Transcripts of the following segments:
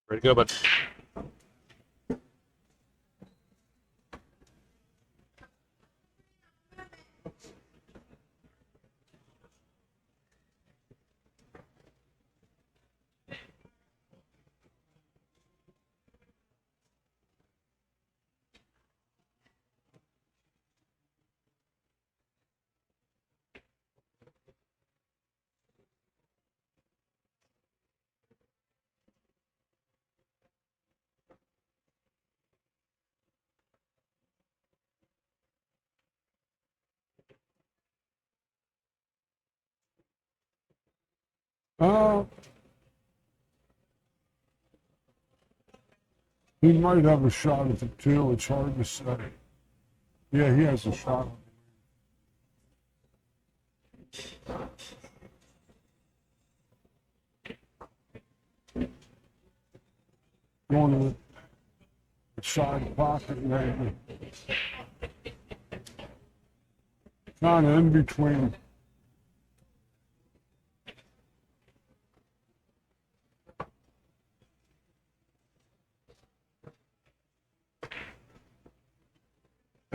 Ready to go, bud. Uh, he might have a shot at the two. It's hard to say. Yeah, he has a shot. Going to the side pocket, maybe. Kind of in between.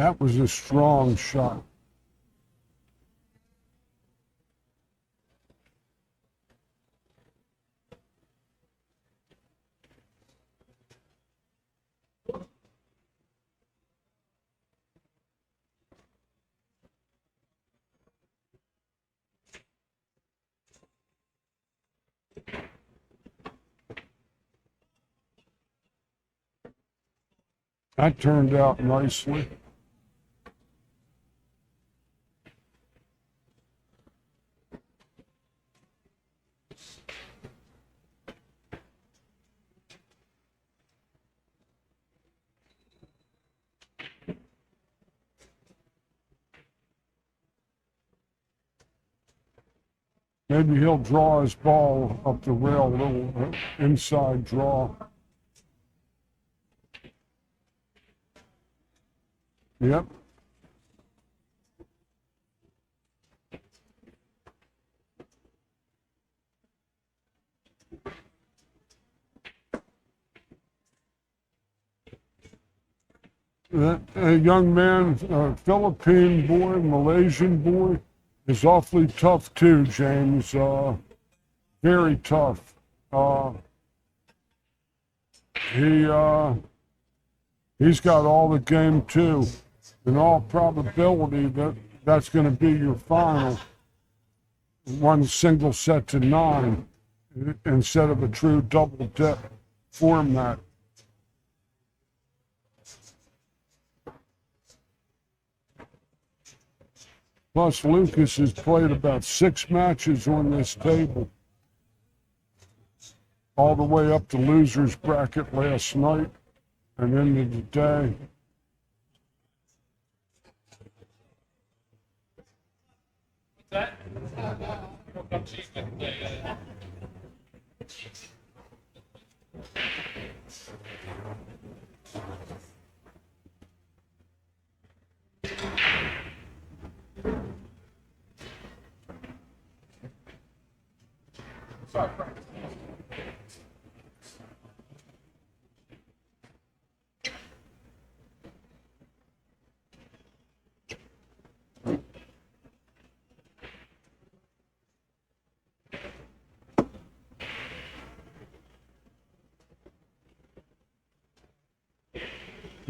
That was a strong shot. That turned out nicely. Maybe he'll draw his ball up the rail, a little inside draw. Yep. A young man, a Philippine boy, Malaysian boy, is awfully tough too, James. Very tough. He he's got all the game too. In all probability, that's going to be your final. One single set to 9 instead of a true double dip format. Plus, Lucas has played about 6 matches on this table, all the way up to loser's bracket last night and into the day. That? Sorry, Frank.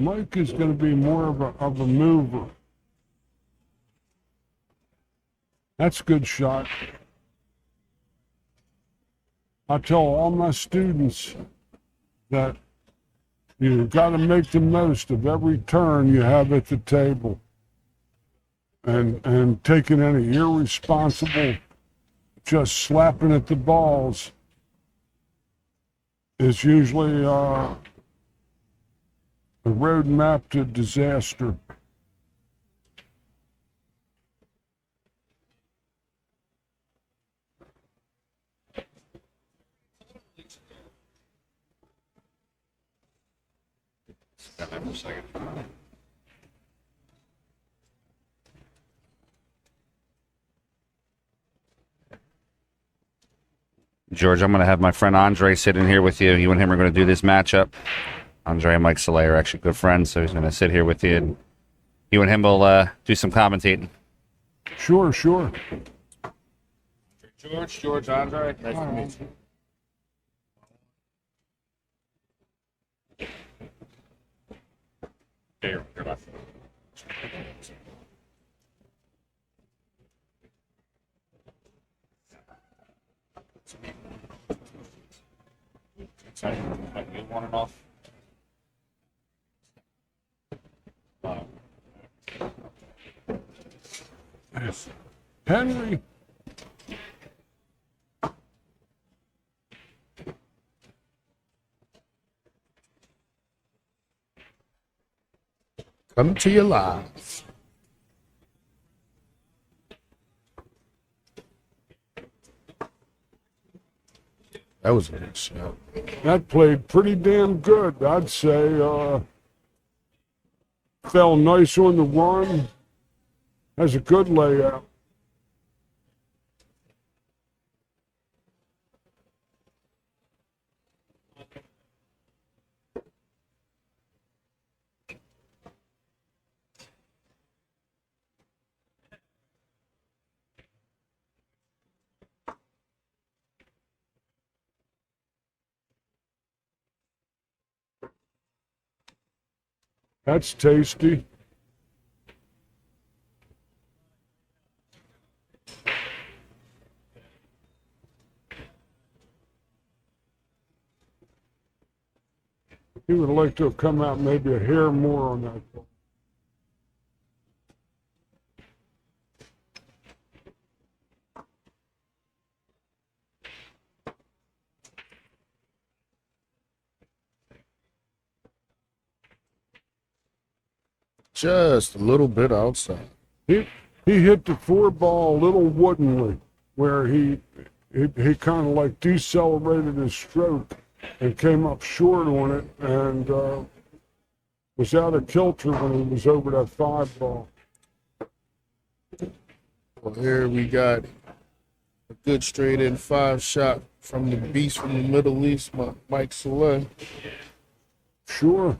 Mike is going to be more of a mover. That's a good shot. I tell all my students that you've got to make the most of every turn you have at the table. And taking any irresponsible, just slapping at the balls is usually a roadmap to disaster. Got that for a second. George. I'm going to have my friend Andre sit in here with you. You and him are going to do this matchup. Andre and Mike Saleh are actually good friends, so he's going to sit here with you, and you and him will do some commentating. Sure, sure. George, Andre. Nice to meet you. Here, you're left. You want it off? Henry. Coming to you live. That was a good shot. That played pretty damn good, I'd say. Fell nice on the run. Has a good layout. That's tasty. He would like to have come out maybe a hair more on that ball. Just a little bit outside. He hit the 4-ball a little woodenly, where he kind of like decelerated his stroke and came up short on it, and was out of kilter when he was over that 5-ball. Well, here we got a good straight in 5 shot from the beast from the Middle East, Mike Saleh. Sure.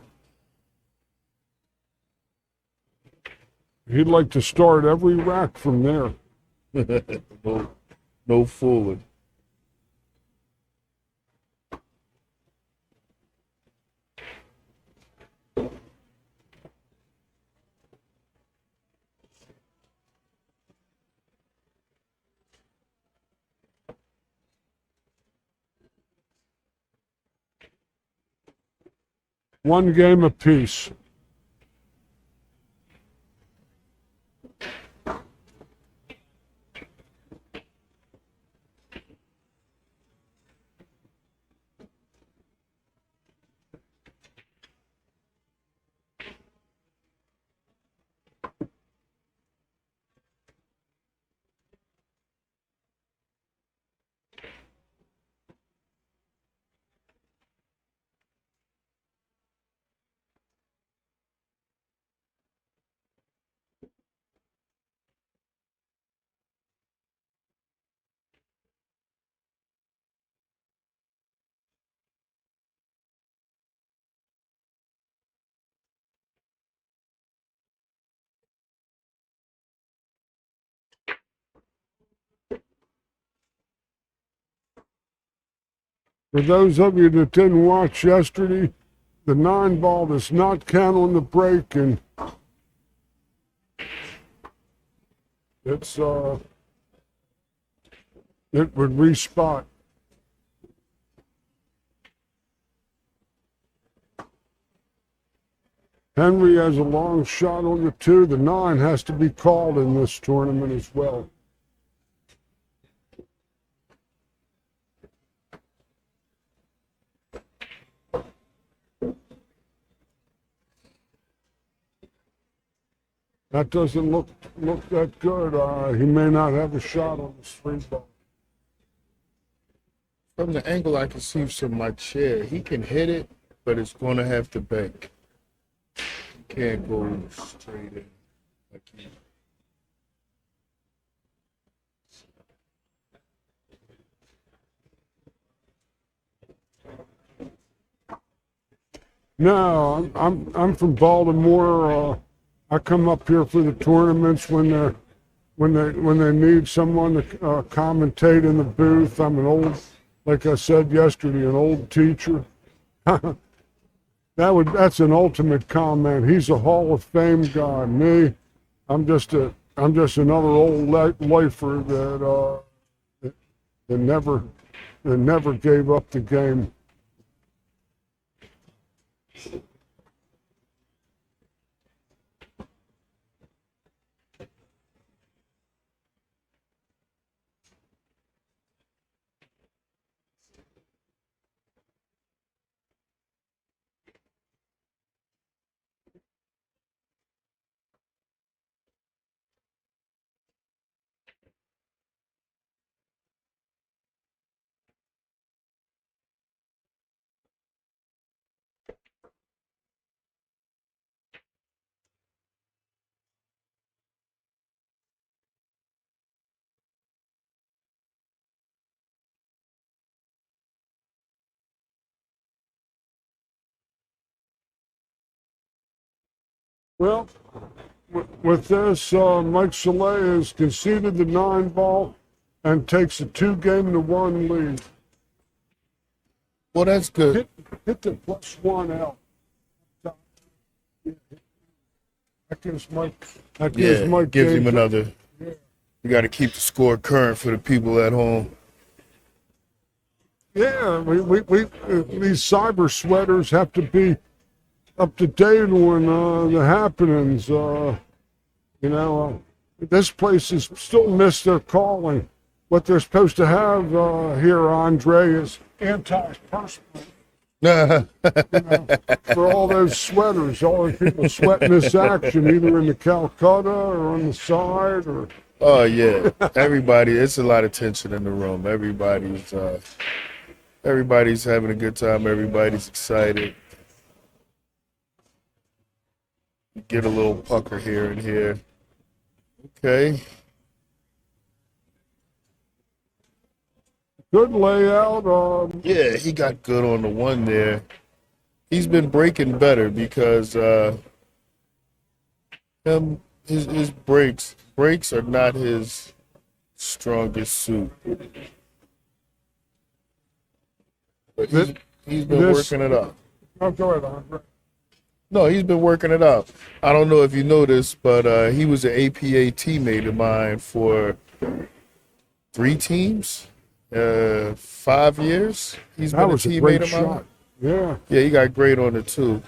He'd like to start every rack from there. No forward. One game apiece. For those of you that didn't watch yesterday, the 9-ball does not count on the break, and it would respot. Henry has a long shot on the 2. The 9 has to be called in this tournament as well. That doesn't look that good. He may not have a shot on the 3-ball. From the angle I can see from my chair, he can hit it, but it's going to have to bank. He can't go straight in like he. No, I'm from Baltimore. I come up here for the tournaments when they need someone to commentate in the booth. I'm an old, like I said yesterday, an old teacher. That's an ultimate comment. He's a Hall of Fame guy. Me, I'm just another old lifer that never gave up the game. Well, with this, Mike Saleh has conceded the 9-ball and takes a 2-1 lead. Well, that's good. Hit the +1 out. That gives Mike. Gives him game. another. You got to keep the score current for the people at home. Yeah, these cyber sweaters have to be up to date on the happenings. This place has still missed their calling. What they're supposed to have here, Andre, is anti-perspirant. For all those sweaters, all the people sweating this action, either in the Calcutta or on the side, or. Oh yeah, everybody. It's a lot of tension in the room. Everybody's having a good time. Everybody's excited. Get a little pucker here and here. Okay. Good layout. Yeah, he got good on the one there. He's been breaking better because his breaks are not his strongest suit. But he's been working it up. Oh, go ahead, Andre. No, he's been working it out. I don't know if you noticed, but he was an APA teammate of mine for 3 teams, 5 years. He's been a teammate of mine. Yeah. Yeah, he got great on it too.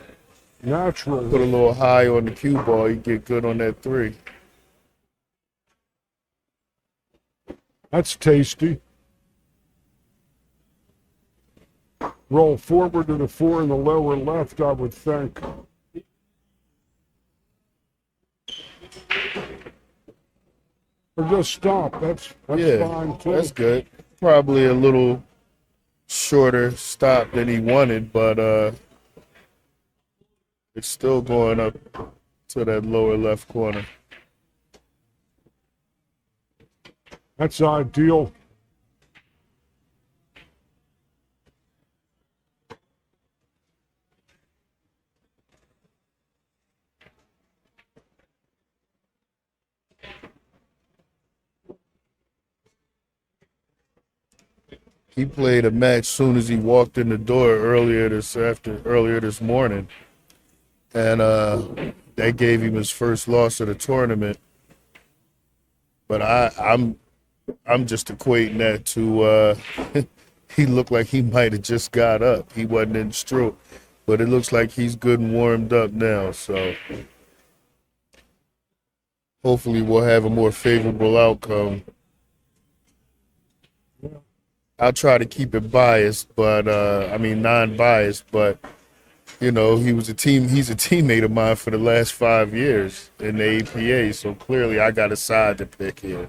Natural. Put a little high on the cue ball, you get good on that 3. That's tasty. Roll forward to the 4 in the lower left, I would think. Or just stop. That's fine too. That's good. Probably a little shorter stop than he wanted, but it's still going up to that lower left corner. That's ideal. He played a match soon as he walked in the door earlier this morning, and that gave him his first loss of the tournament. But I'm just equating that to he looked like he might have just got up. He wasn't in stroke, but it looks like he's good and warmed up now. So hopefully we'll have a more favorable outcome. I'll try to keep it biased, but non-biased. But he's a teammate of mine for the last 5 years in the APA. So clearly, I got a side to pick here.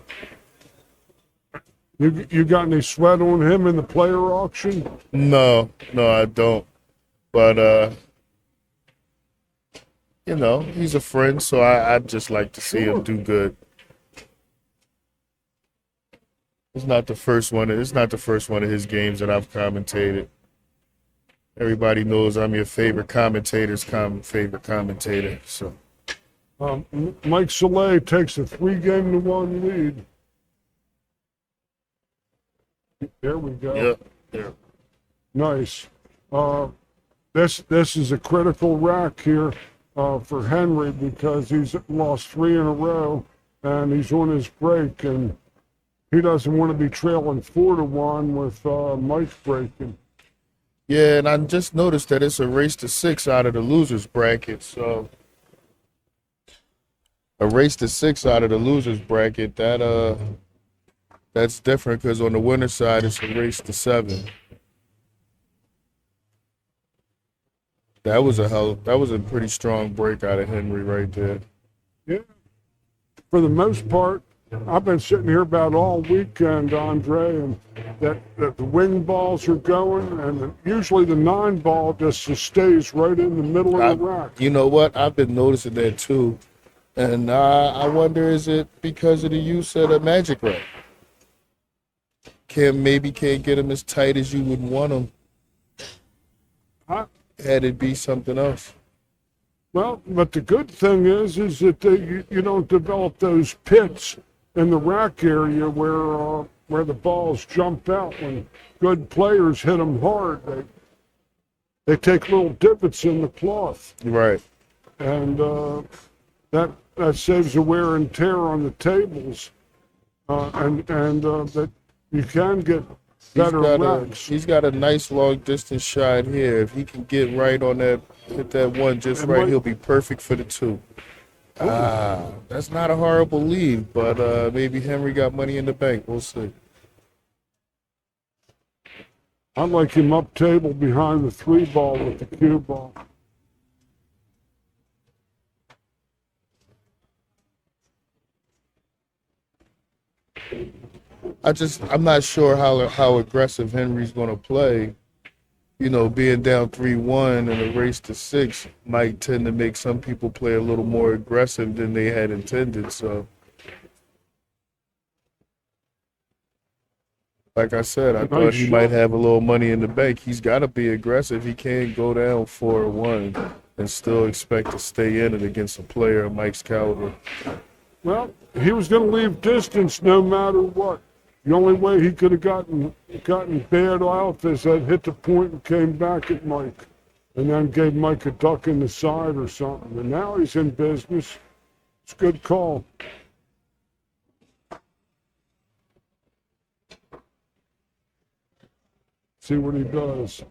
You got any sweat on him in the player auction? No, I don't. But he's a friend, so I'd just like to see him do good. It's not the first one of his games that I've commentated. Everybody knows I'm your favorite commentator's favorite commentator. So Mike Saleh takes a 3-1 lead. There we go. yep, yeah. Nice. This is a critical rack here for Henry because he's lost 3 in a row and he's on his break and he doesn't want to be trailing 4-1 with Mike breaking. Yeah, and I just noticed that it's a race to 6 out of the losers bracket. So a race to 6 out of the losers bracket, that's different because on the winner side it's a race to 7. That was a pretty strong break out of Henry right there. Yeah. For the most part, I've been sitting here about all weekend, Andre, and that the wing balls are going, and usually the 9 ball just stays right in the middle of the rack. You know what? I've been noticing that too. And I wonder, is it because of the use of the magic rack? Maybe can't get them as tight as you would want them. Had it be something else. Well, but the good thing is that you don't develop those pits in the rack area where the balls jump out when good players hit them hard. They take little divots in the cloth. Right. And that saves the wear and tear on the tables, and that you can get better racks. He's got a nice long distance shot here. If he can get right on that, hit that one just right, he'll be perfect for the 2. That's not a horrible lead, but maybe Henry got money in the bank. We'll see. I like him up table behind the 3 ball with the cue ball. I'm not sure how aggressive Henry's going to play. You know, being down 3-1 in a race to 6 might tend to make some people play a little more aggressive than they had intended. So, like I said, I thought he might have a little money in the bank. He's got to be aggressive. He can't go down 4-1 and still expect to stay in it against a player of Mike's caliber. Well, he was going to leave distance no matter what. The only way he could have gotten bad off is that hit the point and came back at Mike, and then gave Mike a duck in the side or something. And now he's in business. It's a good call. See what he does.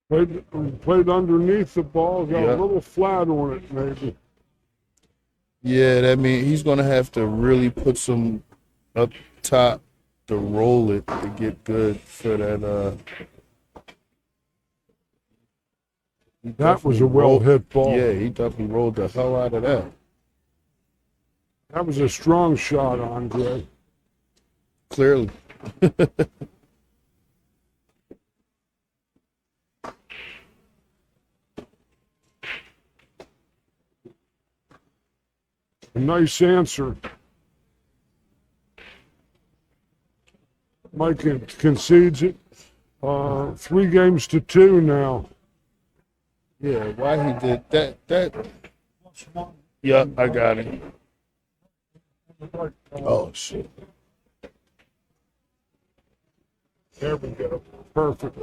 Played underneath the ball, got a little flat on it, maybe. Yeah, that means he's going to have to really put some up top to roll it to get good for that. That was a well-hit ball. Yeah, he definitely rolled the hell out of that. That was a strong shot, Andre. Clearly. A nice answer. Mike concedes it. 3-2 now. Yeah, why he did that. Yep, I got it. Oh, shit. There we go. Perfect.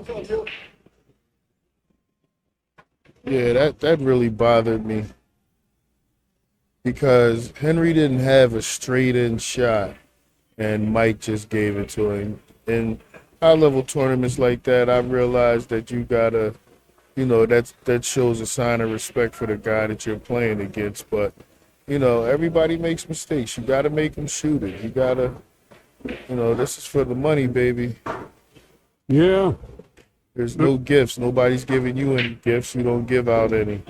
Yeah, that really bothered me. Because Henry didn't have a straight-in shot, and Mike just gave it to him. In high-level tournaments like that, I realized that you gotta, that shows a sign of respect for the guy that you're playing against. But, everybody makes mistakes. You gotta make them shoot it. You gotta, this is for the money, baby. Yeah. There's no gifts. Nobody's giving you any gifts. You don't give out any.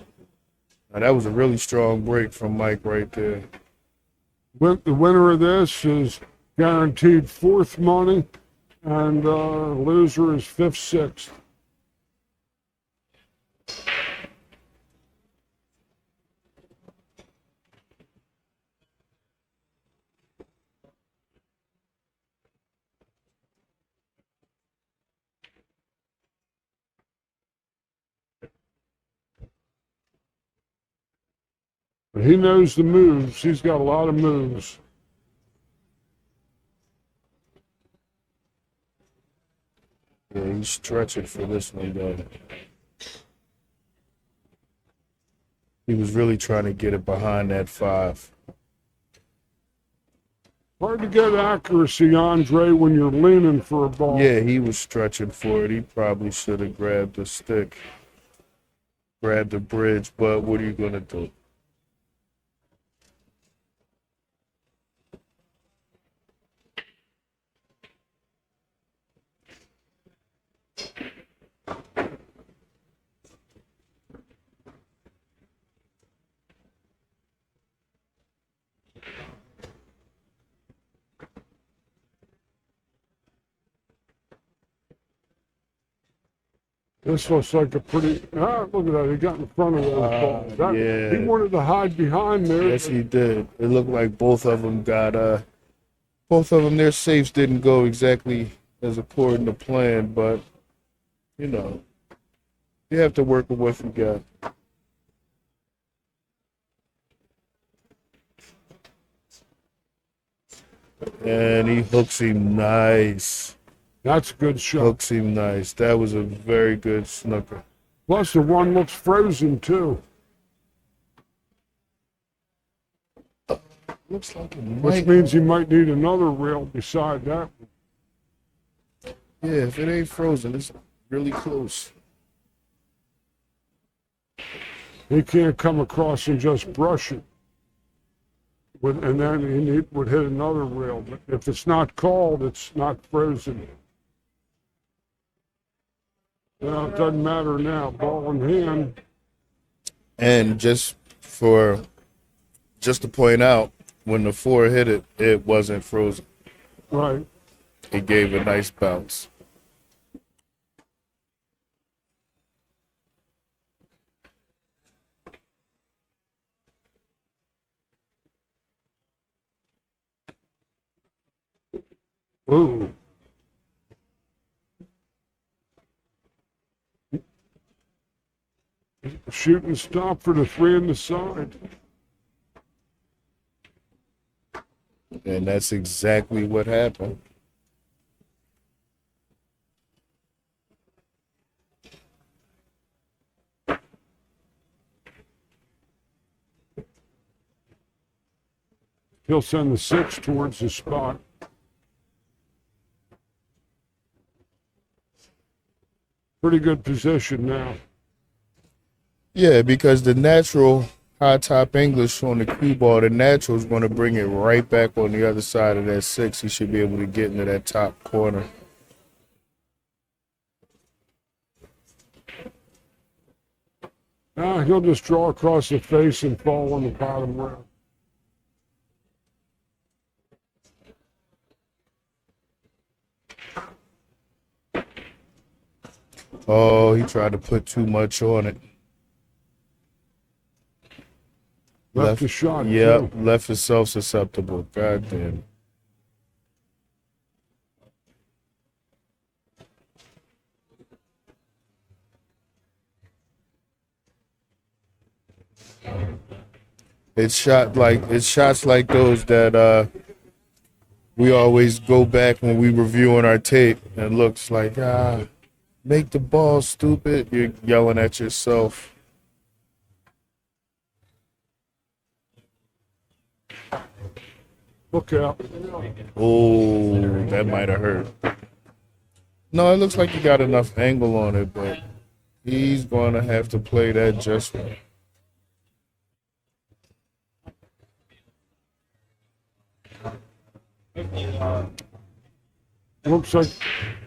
Now, that was a really strong break from Mike right there. The winner of this is guaranteed fourth money, and loser is fifth, sixth. But he knows the moves. He's got a lot of moves. Yeah, he's stretching for this one, though. He was really trying to get it behind that 5. Hard to get accuracy, Andre, when you're leaning for a ball. Yeah, he was stretching for it. He probably should have grabbed the stick, grabbed the bridge, but what are you going to do? This looks like a pretty. Look at that. He got in front of those balls. Yeah. He wanted to hide behind there. Yes, he did. It looked like both of them their safes didn't go exactly as according to plan, but, you know, you have to work with what you got. And he hooks him nice. That's a good shot. Hooks him nice. That was a very good snooker. Plus, the one looks frozen, too. Looks like it Which might. means he might need another reel beside that one. Yeah, if it ain't frozen, it's really close. He can't come across and just brush it. And then he would hit another reel. But if it's not called, it's not frozen. Well, it doesn't matter now. Ball in hand. And just to point out, when the 4 hit it, it wasn't frozen. Right. It gave a nice bounce. Ooh. Shoot and stop for the 3 on the side. And that's exactly what happened. He'll send the 6 towards the spot. Pretty good position now. Yeah, because the natural high top English on the cue ball, the natural is going to bring it right back on the other side of that 6. He should be able to get into that top corner. He'll just draw across the face and fall on the bottom rail. Oh, he tried to put too much on it. Left the shot. Yep, Too. left himself susceptible. God damn. It's shots like those that we always go back when we reviewing our tape and looks like make the ball stupid. You're yelling at yourself. Look out. Oh, that might have hurt. No, it looks like he got enough angle on it, but he's going to have to play that just right. Looks like,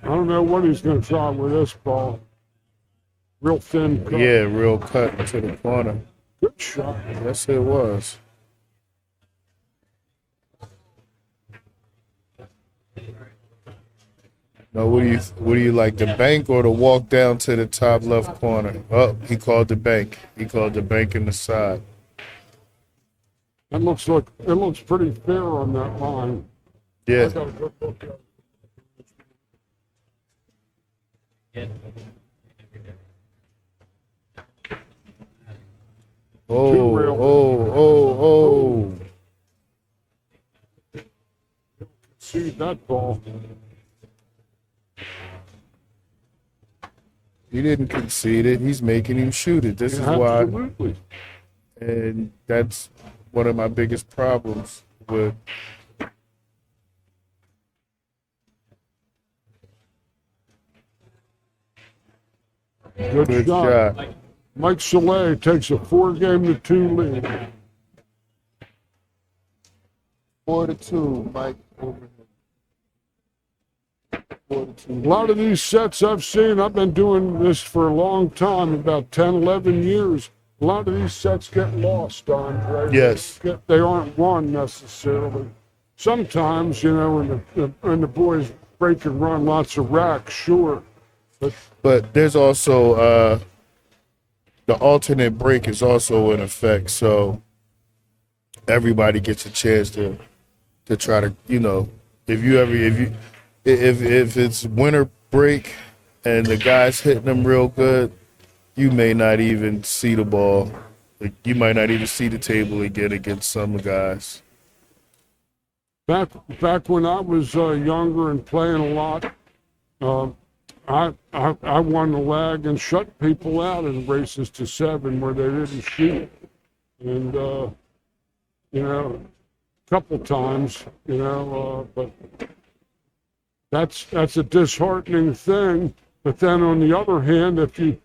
I don't know what he's going to try with this ball. Real thin cut. Yeah, real cut into the corner. Good shot. Yes, it was. Now, what do you like, the bank or the walk down to the top left corner? Oh, he called the bank. He called the bank in the side. It looks pretty fair on that line. I Yeah. got a good look at it. Oh, rail. oh. See that ball. He didn't concede it. He's making him shoot it. This is why, Absolutely. and that's one of my biggest problems with. Good shot. Mike Saleh takes a 4-2 lead. 4-2, Mike. A lot of these sets I've seen, I've been doing this for a long time, about 10, 11 years. A lot of these sets get lost, Andre. Yes. They aren't won necessarily. Sometimes, when the boys break and run lots of racks, sure. But there's also the alternate break is also in effect, so everybody gets a chance to try to, if it's winter break and the guy's hitting them real good, you may not even see the ball. Like, you might not even see the table again against some guys. Back when I was younger and playing a lot, I won the leg and shut people out in races to 7 where they didn't shoot. And, a couple times, but that's a disheartening thing. But then on the other hand, if you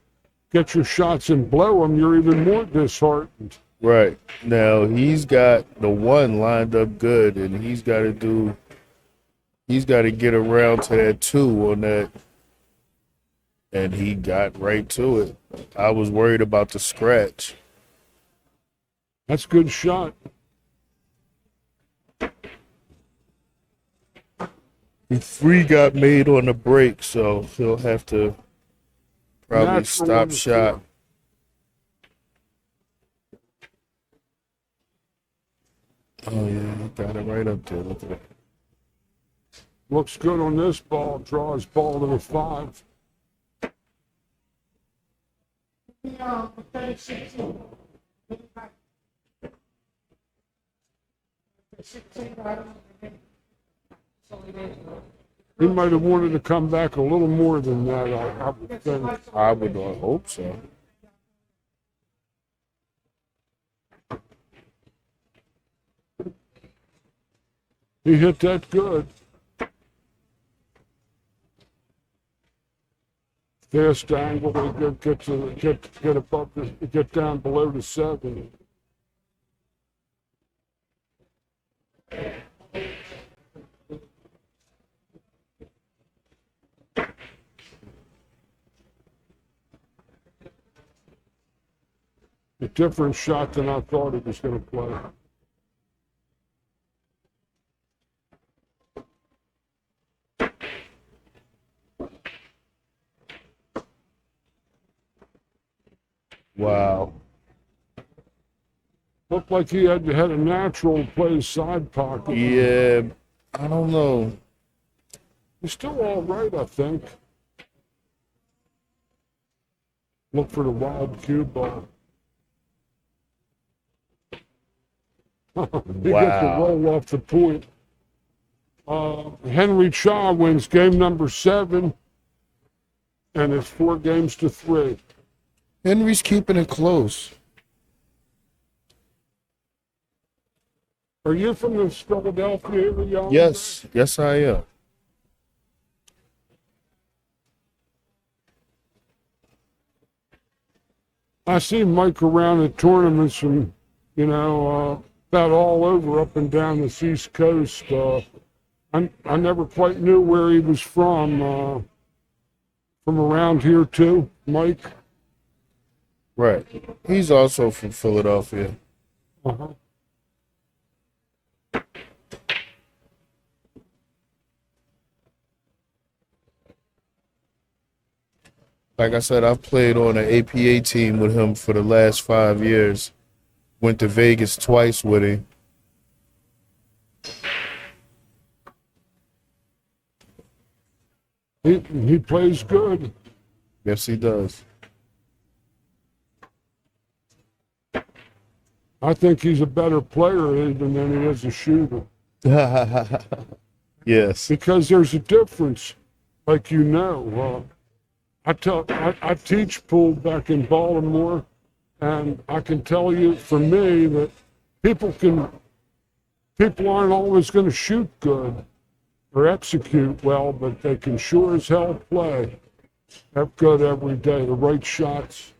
get your shots and blow them, you're even more disheartened. Right. Now, he's got the 1 lined up good, and he's got to get around to that 2 on that. And he got right to it. I was worried about the scratch. That's a good shot. The 3 got made on the break, so he'll have to probably Natural stop shot. Oh, yeah, he got it right up there. Look at that. Looks good on this ball. Draws ball to the 5. He might have wanted to come back a little more than that, I would think. I would hope so. He hit that good. Fast angle, get above, get down below the 7. A different shot than I thought he was going to play. Wow. Looked like he had a natural play side pocket. Yeah, I don't know. He's still all right, I think. Look for the wild cue ball. He gets a roll off the point. Henry Cha wins game number 7, and it's 4-3. Henry's keeping it close. Are you from the Philadelphia area? Yes, yes, I am. I see Mike around at tournaments and, about all over up and down this East Coast. I never quite knew where he was from around here too, Mike. Right. He's also from Philadelphia. Uh-huh. Like I said, I've played on an APA team with him for the last 5 years. Went to Vegas twice with him. He plays good. Yes, he does. I think he's a better player even than he is a shooter. Yes. Because there's a difference, like you know. I teach pool back in Baltimore, and I can tell you, for me, that people aren't always going to shoot good or execute well, but they can sure as hell play good every day, the right shots.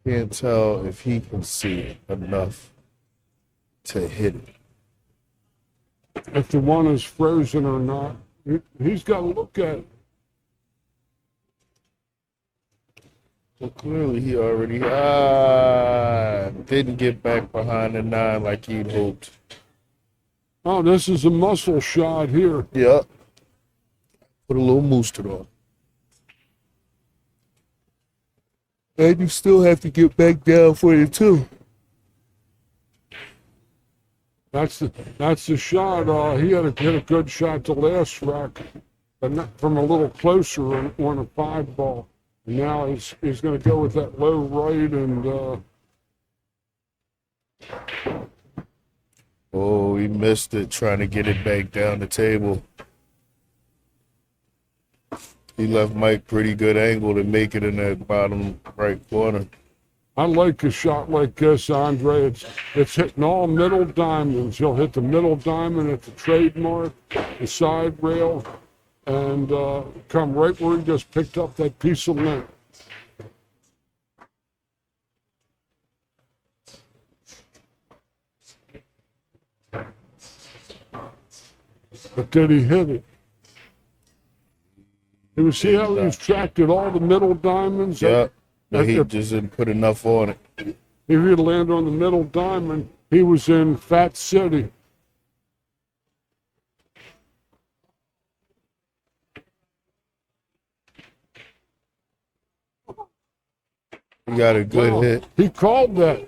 Can't tell if he can see enough to hit it. If the one is frozen or not, he's got to look at it. Well, clearly he already didn't get back behind the 9 like he'd hoped. Oh, this is a muscle shot here. Yep. Put a little mooster on. And you still have to get back down for it too. That's the shot. He had hit a good shot to last rack, but not from a little closer on a 5 ball. And now he's going to go with that low right and. Oh, he missed it trying to get it back down the table. He left Mike pretty good angle to make it in that bottom right corner. I like a shot like this, Andre. It's hitting all middle diamonds. He'll hit the middle diamond at the trademark, the side rail, and come right where he just picked up that piece of lint. But did he hit it? You see how he's tracked all the middle diamonds? Yeah, but he just didn't put enough on it. If he'd landed on the middle diamond, he was in Fat City. He got a good hit. He called that.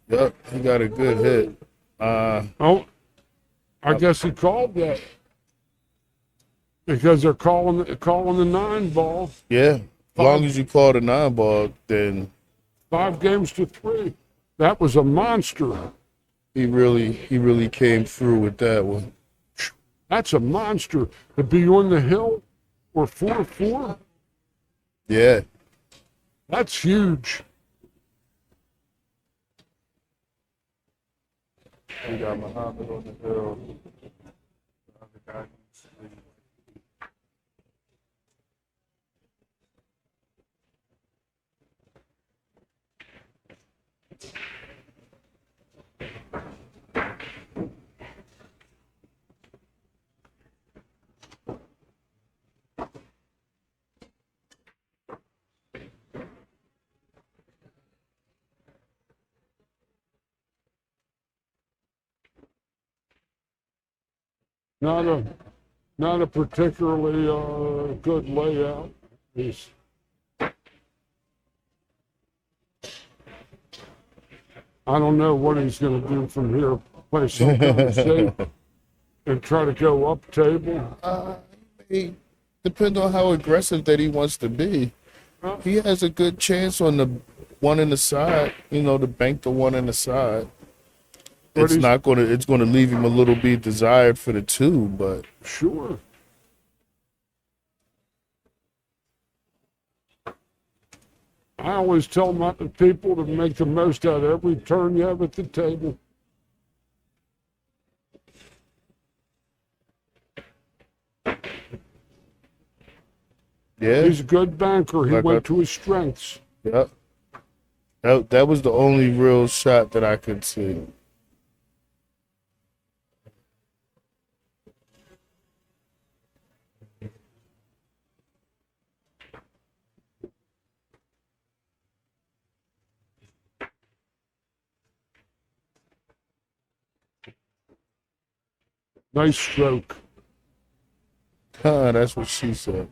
Yep, he got a good hit. I guess he called that because they're calling the 9 ball. Yeah, as long as you call the 9 ball, then 5 games to 3. That was a monster. he really came through with that one. That's a monster to be on the hill or 4-4. Yeah. That's huge. We got Muhammad on the hill. Not a particularly good layout. I don't know what he's going to do from here. Play some kind of shape and try to go up table. He depends on how aggressive that he wants to be. He has a good chance on the one in the side, to bank the one in the side. It's gonna leave him a little bit desired for the 2, but sure. I always tell my people to make the most out of every turn you have at the table. Yeah. He's a good banker. He Like went a- to his strengths. Yep. That was the only real shot that I could see. Nice stroke. That's what she said.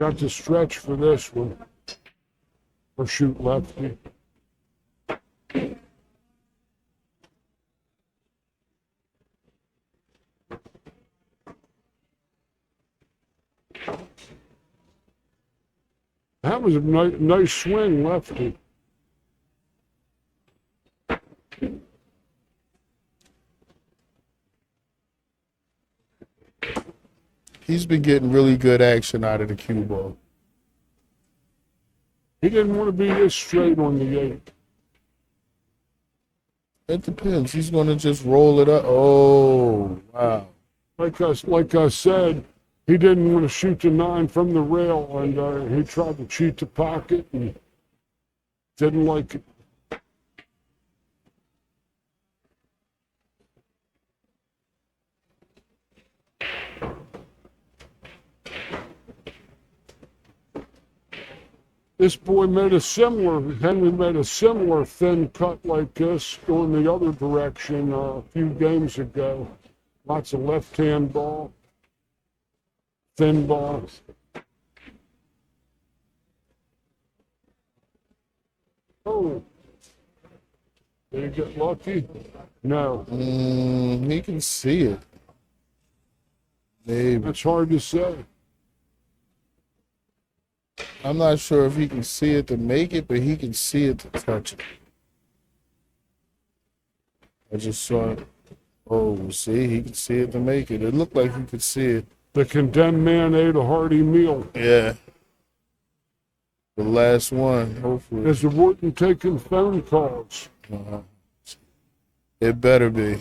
Got to stretch for this one. Or shoot lefty. That was a nice swing, lefty. He's been getting really good action out of the cue ball. He didn't want to be this straight on the 8. It depends. He's going to just roll it up. Oh, wow. Like I said, he didn't want to shoot the 9 from the rail, and he tried to cheat the pocket and didn't like it. This boy Henry made a similar thin cut like this going the other direction a few games ago. Lots of left-hand ball, thin ball. Oh, did he get lucky? No, He can see it. Maybe. that's hard to say. I'm not sure if he can see it to make it, but he can see it to touch it. I just saw it. Oh, see, he can see it to make it. It looked like he could see it. The condemned man ate a hearty meal. Yeah. The last one, hopefully. Is the Wharton taking phone calls? It better be.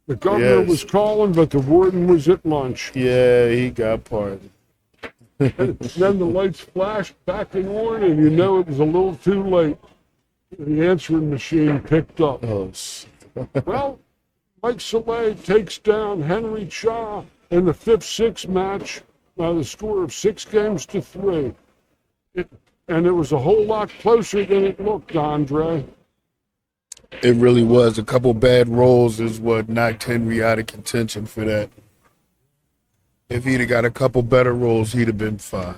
The governor Yes. was calling, but the warden was at lunch. Yeah, he got pardoned. And then the lights flashed back in on, and you know it was a little too late. The answering machine picked up. Oh, shit. Well, Mike Saleh takes down Henry Cha in the 5-6 match by the score of 6-3. And it was a whole lot closer than it looked, Andre. It really was. A couple bad rolls is what knocked Henry out of contention for that. If he'd have got a couple better rolls, he'd have been fine.